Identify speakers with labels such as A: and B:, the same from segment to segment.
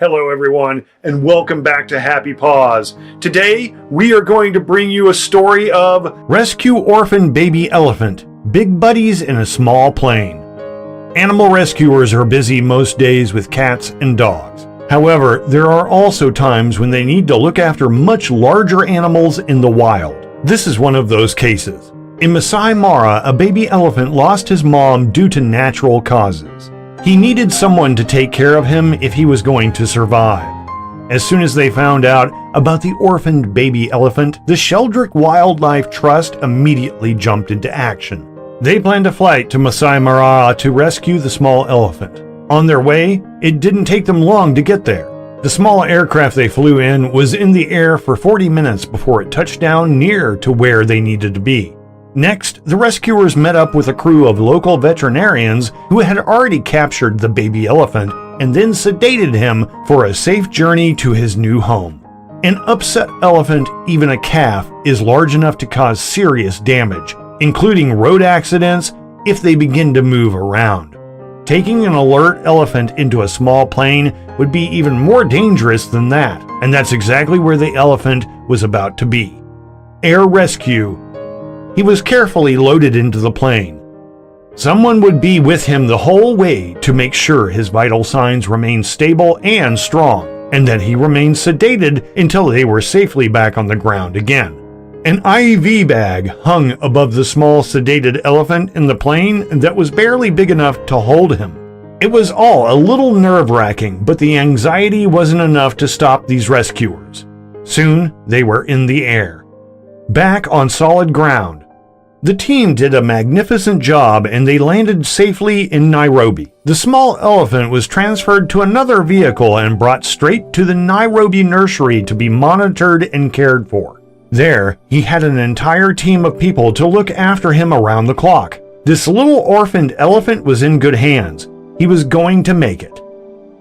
A: Hello everyone, and welcome back to Happy Paws. Today, we are going to bring you a story of Rescue Orphaned Baby Elephant, Big Buddies in a Small Plane. Animal rescuers are busy most days with cats and dogs. However, there are also times when they need to look after much larger animals in the wild. This is one of those cases. In Masai Mara, a baby elephant lost his mom due to natural causes. He needed someone to take care of him if he was going to survive. As soon as they found out about the orphaned baby elephant, the Sheldrick Wildlife Trust immediately jumped into action. They planned a flight to Masai Mara to rescue the small elephant. On their way, it didn't take them long to get there. The small aircraft they flew in was in the air for 40 minutes before it touched down near to where they needed to be. Next, the rescuers met up with a crew of local veterinarians who had already captured the baby elephant and then sedated him for a safe journey to his new home. An upset elephant, even a calf, is large enough to cause serious damage, including road accidents if they begin to move around. Taking an alert elephant into a small plane would be even more dangerous than that, and that's exactly where the elephant was about to be. Air rescue. He was carefully loaded into the plane. Someone would be with him the whole way to make sure his vital signs remained stable and strong, and that he remained sedated until they were safely back on the ground again. An IV bag hung above the small sedated elephant in the plane that was barely big enough to hold him. It was all a little nerve-wracking, but the anxiety wasn't enough to stop these rescuers. Soon, they were in the air, back on solid ground. The team did a magnificent job and they landed safely in Nairobi. The small elephant was transferred to another vehicle and brought straight to the Nairobi nursery to be monitored and cared for. There, he had an entire team of people to look after him around the clock. This little orphaned elephant was in good hands. He was going to make it.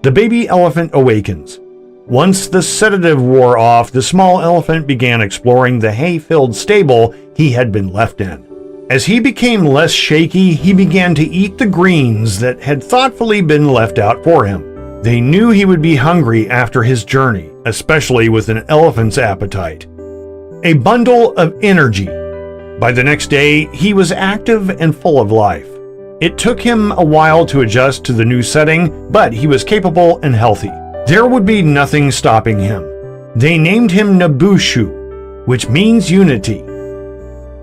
A: The baby elephant awakens. Once the sedative wore off, the small elephant began exploring the hay-filled stable he had been left in. As he became less shaky, he began to eat the greens that had thoughtfully been left out for him. They knew he would be hungry after his journey, especially with an elephant's appetite. A bundle of energy. By the next day, he was active and full of life. It took him a while to adjust to the new setting, but he was capable and healthy. There would be nothing stopping him. They named him Nabushu, which means unity.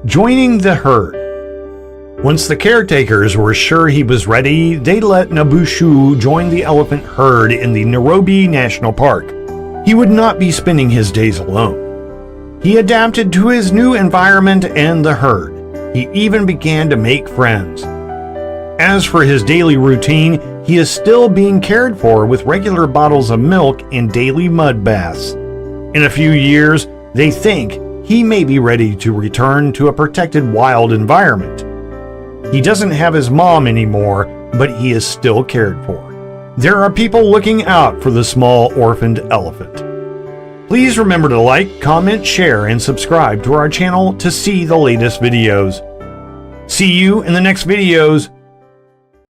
A: Joining the herd. Once the caretakers were sure he was ready, they let Nabushu join the elephant herd in the Nairobi National Park. He would not be spending his days alone. He adapted to his new environment and the herd. He even began to make friends. As for his daily routine, he is still being cared for with regular bottles of milk and daily mud baths. In a few years, they think he may be ready to return to a protected wild environment. He doesn't have his mom anymore, but he is still cared for. There are people looking out for the small orphaned elephant. Please remember to like, comment, share, and subscribe to our channel to see the latest videos. See you in the next videos.